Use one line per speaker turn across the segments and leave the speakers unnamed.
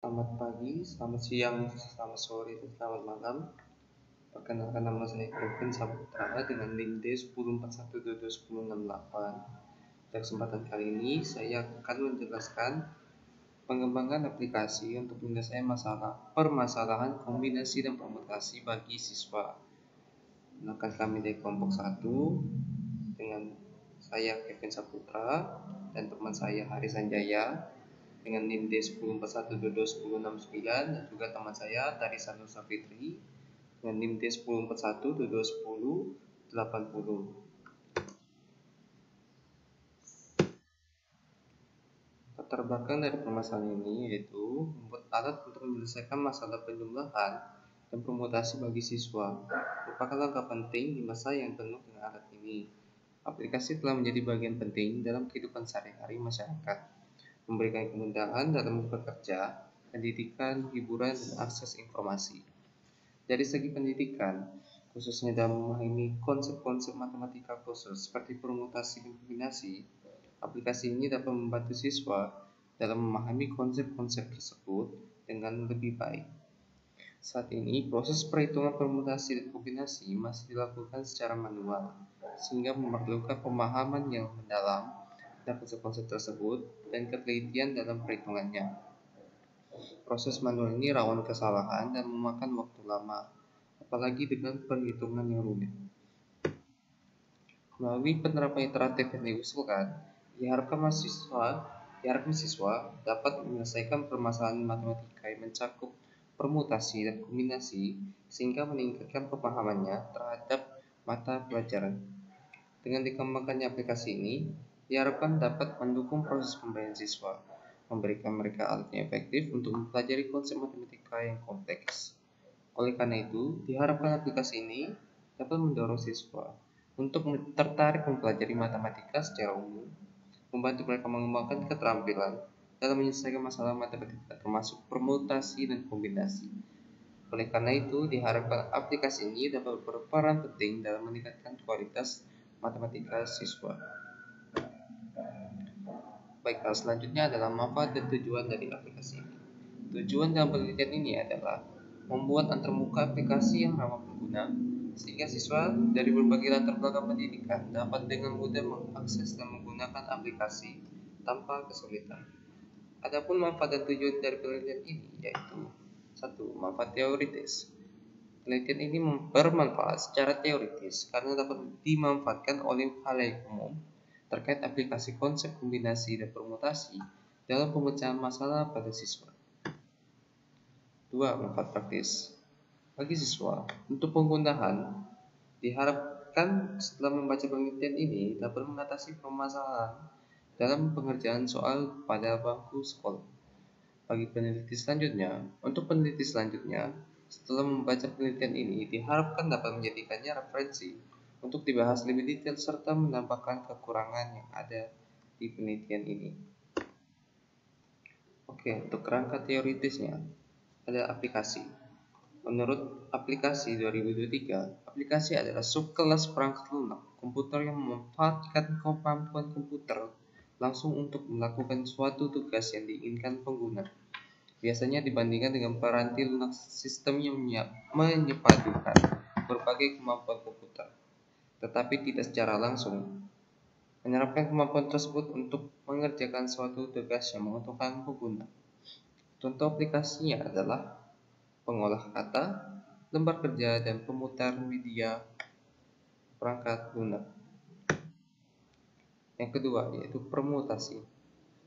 Selamat pagi, selamat siang, selamat sore, dan selamat malam. Perkenalkan, nama saya Kevin Saputra dengan NIM D1041221068. Pada kesempatan kali ini saya akan menjelaskan pengembangan aplikasi untuk menyelesaikan permasalahan kombinasi dan permutasi bagi siswa. Gunakan kami dari kelompok 1 dengan saya Kevin Saputra dan teman saya Hari Sanjaya dengan NIM D1041221069, dan juga teman saya Tari Sanusa Fitri dengan NIM D1041221080. Latar belakang dari permasalahan ini yaitu membuat alat untuk menyelesaikan masalah penjumlahan dan permutasi bagi siswa merupakan langkah penting di masa yang penuh dengan alat ini. Aplikasi telah menjadi bagian penting dalam kehidupan sehari-hari masyarakat, memberikan kemudahan dalam bekerja, pendidikan, hiburan, dan akses informasi. Dari segi pendidikan, khususnya dalam memahami konsep-konsep matematika khusus seperti permutasi dan kombinasi, aplikasi ini dapat membantu siswa dalam memahami konsep-konsep tersebut dengan lebih baik. Saat ini, proses perhitungan permutasi dan kombinasi masih dilakukan secara manual, sehingga memerlukan pemahaman yang mendalam dan konsep-konsep tersebut dan ketelitian dalam perhitungannya. Proses manual ini rawan kesalahan dan memakan waktu lama, apalagi dengan perhitungan yang rumit. Melalui penerapan iteratif yang diusulkan, diharapkan siswa dapat menyelesaikan permasalahan matematika yang mencakup permutasi dan kombinasi sehingga meningkatkan pemahamannya terhadap mata pelajaran. Dengan dikembangkannya aplikasi ini, diharapkan dapat mendukung proses pembelajaran siswa, memberikan mereka alat yang efektif untuk mempelajari konsep matematika yang kompleks. Oleh karena itu, diharapkan aplikasi ini dapat mendorong siswa untuk tertarik mempelajari matematika secara umum, membantu mereka mengembangkan keterampilan dalam menyelesaikan masalah matematika termasuk permutasi dan kombinasi. Oleh karena itu, diharapkan aplikasi ini dapat berperan penting dalam meningkatkan kualitas matematika siswa. Baik, hal selanjutnya adalah manfaat dan tujuan dari aplikasi ini. Tujuan dalam penelitian ini adalah membuat antarmuka aplikasi yang ramah pengguna, sehingga siswa dari berbagai latar belakang pendidikan dapat dengan mudah mengakses dan menggunakan aplikasi tanpa kesulitan. Adapun manfaat dan tujuan dari penelitian ini yaitu: 1. Manfaat teoritis. Penelitian ini bermanfaat secara teoritis karena dapat dimanfaatkan oleh khalayak umum terkait aplikasi konsep kombinasi dan permutasi dalam pemecahan masalah pada siswa. 2. Manfaat praktis. Bagi siswa, untuk penggunaan diharapkan setelah membaca penelitian ini dapat mengatasi permasalahan dalam pengerjaan soal pada bangku sekolah. Untuk peneliti selanjutnya, setelah membaca penelitian ini diharapkan dapat menjadikannya referensi untuk dibahas lebih detail serta menambahkan kekurangan yang ada di penelitian ini. Oke, untuk kerangka teoritisnya ada aplikasi. Menurut aplikasi 2023, aplikasi adalah subkelas perangkat lunak komputer yang memanfaatkan kemampuan komputer langsung untuk melakukan suatu tugas yang diinginkan pengguna. Biasanya dibandingkan dengan piranti lunak sistem yang menyepadukan berbagai kemampuan komputer, tetapi tidak secara langsung menerapkan kemampuan tersebut untuk mengerjakan suatu tugas yang menguntungkan pengguna. Contoh aplikasinya adalah pengolah kata, lembar kerja, dan pemutar media perangkat lunak. Yang kedua yaitu permutasi.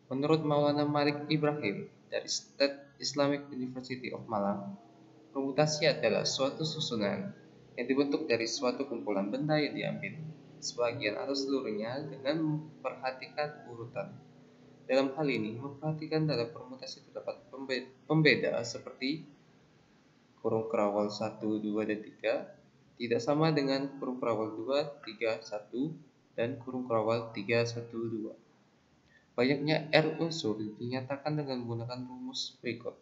Menurut Maulana Malik Ibrahim dari State Islamic University of Malang, permutasi adalah suatu susunan yang dibentuk dari suatu kumpulan benda yang diambil sebagian atau seluruhnya dengan memperhatikan urutan. Dalam hal ini, memperhatikan dalam permutasi terdapat pembeda seperti kurung kerawal 1, 2, dan 3 tidak sama dengan kurung kerawal 2, 3, 1 dan kurung kerawal 3, 1, 2. Banyaknya R unsur dinyatakan dengan menggunakan rumus berikut.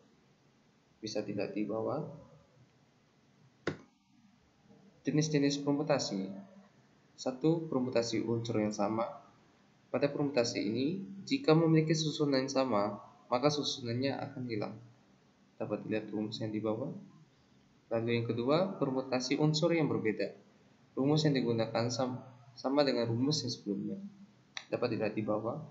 Bisa dilihat di bawah. Jenis-jenis permutasi. 1. Permutasi unsur yang sama. Pada permutasi ini, jika memiliki susunan yang sama, maka susunannya akan hilang. dapat dilihat rumus yang di bawah. Lalu yang kedua, permutasi unsur yang berbeda. Rumus yang digunakan sama dengan rumus yang sebelumnya, dapat dilihat di bawah.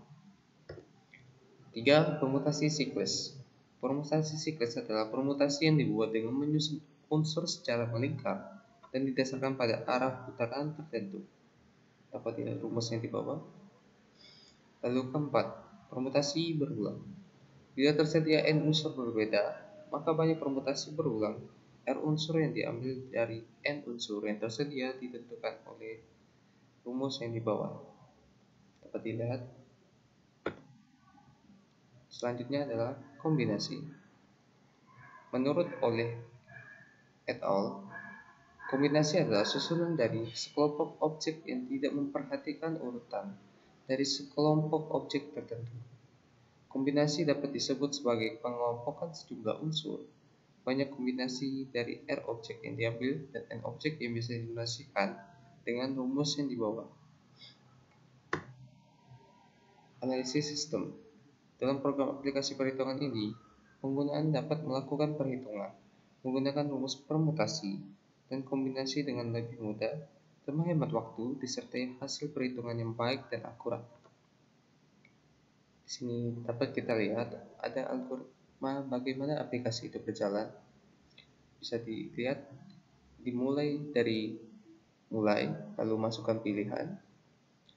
3. Permutasi siklus. Permutasi siklus adalah permutasi yang dibuat dengan menyusun unsur secara melingkar dan didasarkan pada arah putaran tertentu, dapat dilihat rumus yang di bawah. Lalu keempat, permutasi berulang. Bila tersedia n unsur berbeda, maka banyak permutasi berulang. R unsur yang diambil dari n unsur yang tersedia ditentukan oleh rumus yang di bawah, dapat dilihat. Selanjutnya adalah kombinasi. Menurut Oleh et al., kombinasi adalah susunan dari sekelompok objek yang tidak memperhatikan urutan dari sekelompok objek tertentu. Kombinasi dapat disebut sebagai pengelompokan sejumlah unsur. Banyak kombinasi dari R objek yang diambil dan N objek yang bisa didonasikan dengan rumus yang di bawah. Analisis sistem. Dalam program aplikasi perhitungan ini, penggunaan dapat melakukan perhitungan menggunakan rumus permutasi dan kombinasi dengan lebih mudah dan menghemat waktu disertai hasil perhitungan yang baik dan akurat. Di sini dapat kita lihat ada algoritma bagaimana aplikasi itu berjalan. Bisa dilihat dimulai dari lalu masukkan pilihan,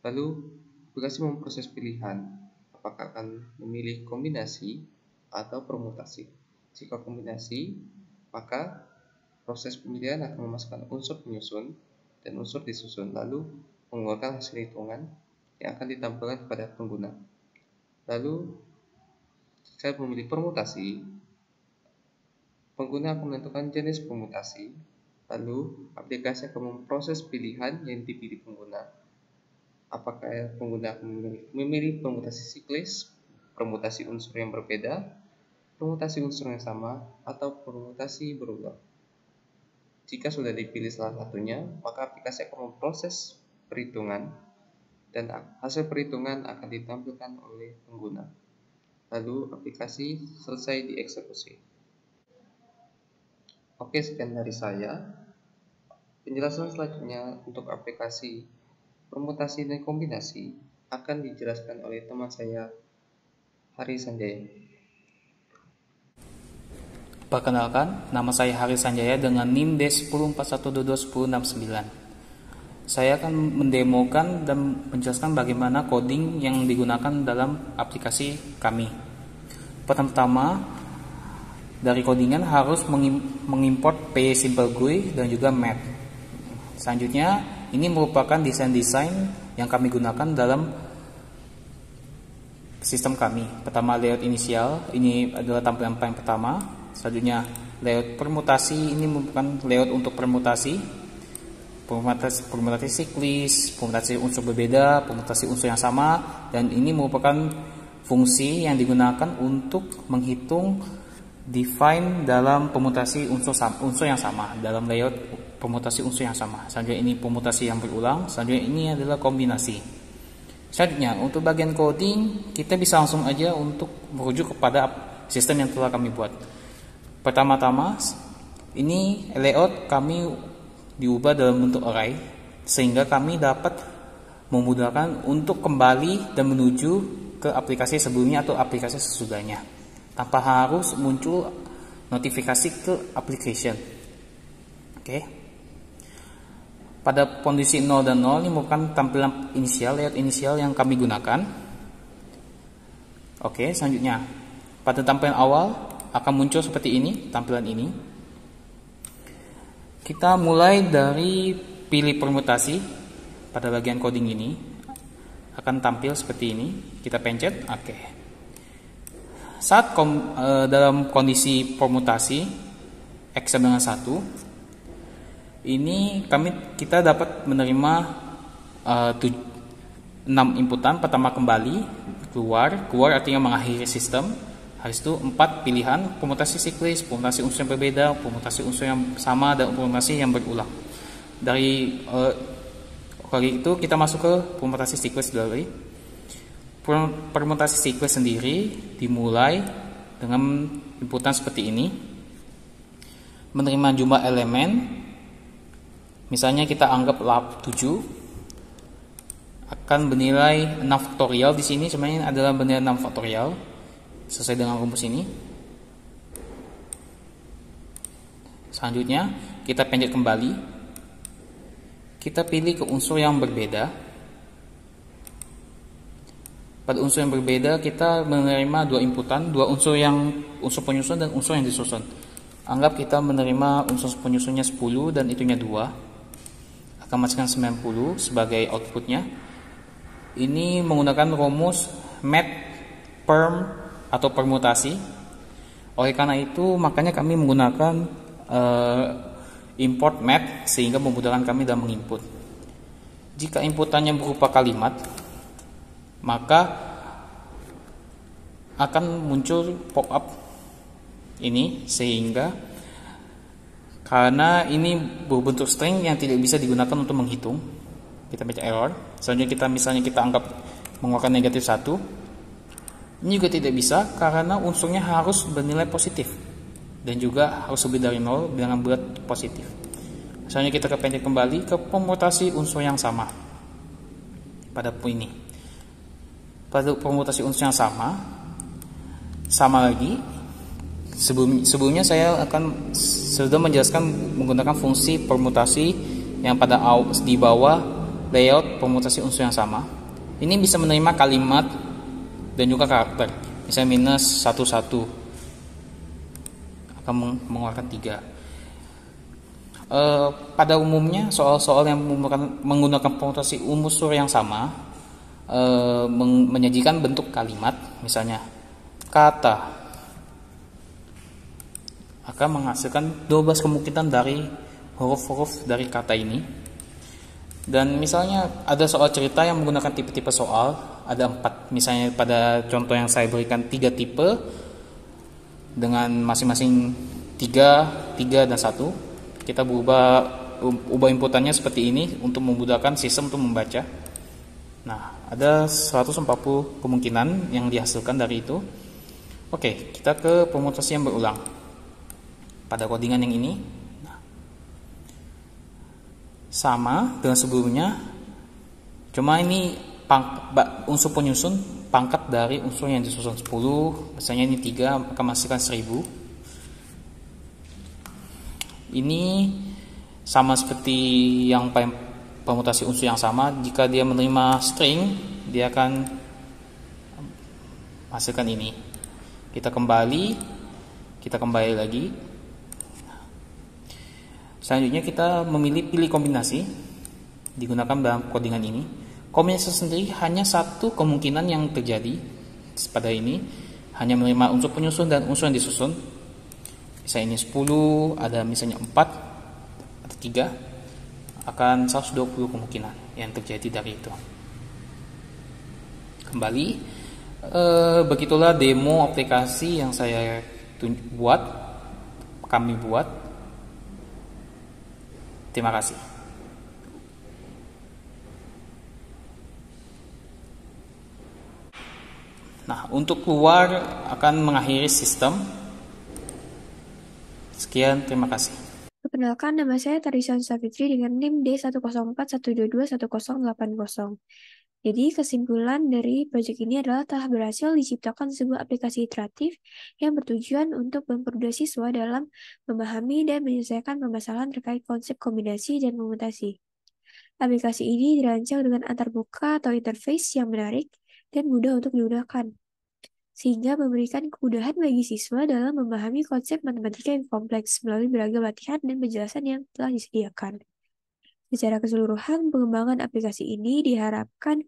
lalu aplikasi memproses pilihan apakah akan memilih kombinasi atau permutasi. Jika kombinasi, maka proses pemilihan akan memasukkan unsur penyusun dan unsur disusun, lalu mengeluarkan hasil hitungan yang akan ditampilkan kepada pengguna. Lalu, jika memilih permutasi, pengguna akan menentukan jenis permutasi, lalu aplikasi akan memproses pilihan yang dipilih pengguna. Apakah pengguna akan memilih permutasi siklus, permutasi unsur yang berbeda, permutasi unsur yang sama, atau permutasi berulang. Jika sudah dipilih salah satunya, maka aplikasi akan memproses perhitungan dan hasil perhitungan akan ditampilkan oleh pengguna. Lalu aplikasi selesai dieksekusi. Oke, sekian dari saya. Penjelasan selanjutnya untuk aplikasi permutasi dan kombinasi akan dijelaskan oleh teman saya, Hari Sanjaya.
Perkenalkan, nama saya Hari Sanjaya dengan NIM D1041221069. Saya akan mendemokan dan menjelaskan bagaimana coding yang digunakan dalam aplikasi kami. Pertama, dari codingan harus mengimport PySimple-GUI dan juga math. Selanjutnya, ini merupakan desain-desain yang kami gunakan dalam sistem kami. Pertama, layout inisial, ini adalah tampilan paling pertama. Selanjutnya, layout permutasi, ini merupakan layout untuk permutasi siklus, permutasi unsur berbeda, permutasi unsur yang sama, dan ini merupakan fungsi yang digunakan untuk menghitung define dalam permutasi unsur yang sama, dalam layout permutasi unsur yang sama. Selanjutnya ini permutasi yang berulang, selanjutnya ini adalah kombinasi. Selanjutnya untuk bagian coding, kita bisa langsung aja untuk merujuk kepada sistem yang telah kami buat. Pertama-tama, ini layout kami diubah dalam bentuk array sehingga kami dapat memudahkan untuk kembali dan menuju ke aplikasi sebelumnya atau aplikasi sesudahnya tanpa harus muncul notifikasi ke application. Oke. Pada kondisi 0 dan 0 ini merupakan tampilan inisial, layout inisial yang kami gunakan. Oke, selanjutnya pada tampilan awal akan muncul seperti ini, tampilan ini. Kita mulai dari pilih permutasi. Pada bagian coding ini akan tampil seperti ini. Kita pencet, oke. Saat dalam kondisi permutasi X dengan 1, ini kita dapat menerima 6 inputan. Pertama kembali, keluar artinya mengakhiri sistem. Habis itu 4 pilihan, permutasi siklus, permutasi unsur yang berbeda, permutasi unsur yang sama, dan permutasi yang berulang. Dari kali itu kita masuk ke permutasi siklus dulu. Permutasi siklus sendiri dimulai dengan inputan seperti ini. menerima jumlah elemen. Misalnya kita anggap lab 7 akan bernilai 6 faktorial. Di sini sebenarnya adalah bernilai 6 faktorial sesuai dengan rumus ini. Selanjutnya kita pencet kembali. Kita pilih ke unsur yang berbeda. Pada unsur yang berbeda kita menerima dua inputan, dua unsur penyusun dan unsur yang disusun. Anggap kita menerima unsur penyusunnya 10 dan itunya 2. Akan masukkan 90 sebagai outputnya. Ini menggunakan rumus mat perm atau permutasi. Oleh karena itu makanya kami menggunakan import mat sehingga memudahkan kami dalam menginput. Jika inputannya berupa kalimat, maka akan muncul pop-up ini, sehingga karena ini berbentuk string yang tidak bisa digunakan untuk menghitung, kita baca error. Selanjutnya kita anggap mengeluarkan negatif 1. Ini juga tidak bisa karena unsurnya harus bernilai positif dan juga harus lebih dari 0 dengan berat positif. Selanjutnya kita pencet kembali ke permutasi unsur yang sama pada ini. Pada permutasi unsur yang sama lagi. Sebelumnya saya akan sudah menjelaskan menggunakan fungsi permutasi yang di bawah layout permutasi unsur yang sama. Ini bisa menerima kalimat dan juga karakter. Misalnya minus 11 akan mengeluarkan 3. Pada umumnya soal-soal yang menggunakan permutasi unsur yang sama menyajikan bentuk kalimat, misalnya kata, akan menghasilkan 12 kemungkinan dari huruf-huruf dari kata ini. Dan misalnya ada soal cerita yang menggunakan tipe-tipe soal, ada 4. Misalnya pada contoh yang saya berikan 3 tipe dengan masing-masing 3, dan 1. Kita ubah inputannya seperti ini untuk memudahkan sistem untuk membaca. Nah, ada 140 kemungkinan yang dihasilkan dari itu. Oke, kita ke permutasi yang berulang. Pada codingan yang ini sama dengan sebelumnya, cuma ini unsur penyusun pangkat dari unsur yang disusun 10, misalnya ini 3 akan menghasilkan 1000. Ini sama seperti yang permutasi unsur yang sama. Jika dia menerima string, dia akan hasilkan ini. Kita kembali lagi. Selanjutnya kita pilih kombinasi digunakan dalam codingan ini. Kombinasi sendiri hanya satu kemungkinan yang terjadi pada ini, hanya menerima unsur penyusun dan unsur yang disusun. Misalnya ini 10, ada misalnya 4 atau 3, akan 120 kemungkinan yang terjadi dari itu. Kembali, begitulah demo aplikasi yang kami buat. Terima kasih. Nah, untuk keluar akan mengakhiri sistem. Sekian, terima kasih.
Perkenalkan, nama saya Tarisan Savitri dengan NIM D104121080. Jadi, kesimpulan dari proyek ini adalah telah berhasil diciptakan sebuah aplikasi iteratif yang bertujuan untuk mempermudah siswa dalam memahami dan menyelesaikan permasalahan terkait konsep kombinasi dan permutasi. Aplikasi ini dirancang dengan antarmuka atau interface yang menarik dan mudah untuk digunakan, sehingga memberikan kemudahan bagi siswa dalam memahami konsep matematika yang kompleks melalui beragam latihan dan penjelasan yang telah disediakan. Secara keseluruhan, pengembangan aplikasi ini diharapkan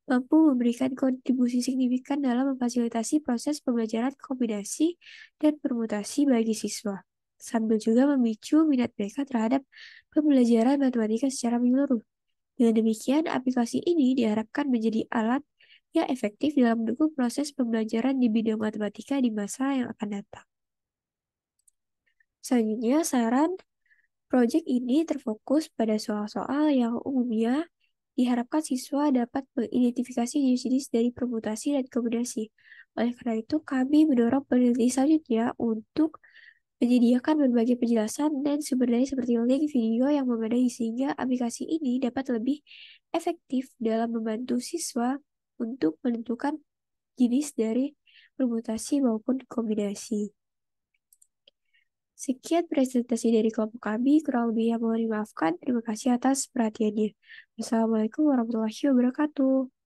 mampu memberikan kontribusi signifikan dalam memfasilitasi proses pembelajaran kombinasi dan permutasi bagi siswa, sambil juga memicu minat mereka terhadap pembelajaran matematika secara menyeluruh. Dengan demikian, aplikasi ini diharapkan menjadi alat yang efektif dalam mendukung proses pembelajaran di bidang matematika di masa yang akan datang. Selanjutnya, saran proyek ini terfokus pada soal-soal yang umumnya diharapkan siswa dapat mengidentifikasi jenis-jenis dari permutasi dan kombinasi. Oleh karena itu, kami mendorong peneliti selanjutnya untuk menyediakan berbagai penjelasan dan sumber daya seperti link video yang memadai sehingga aplikasi ini dapat lebih efektif dalam membantu siswa untuk menentukan jenis dari permutasi maupun kombinasi. Sekian presentasi dari kelompok kami, kurang lebihnya mohon dimaafkan. Terima kasih atas perhatiannya. Wassalamualaikum warahmatullahi wabarakatuh.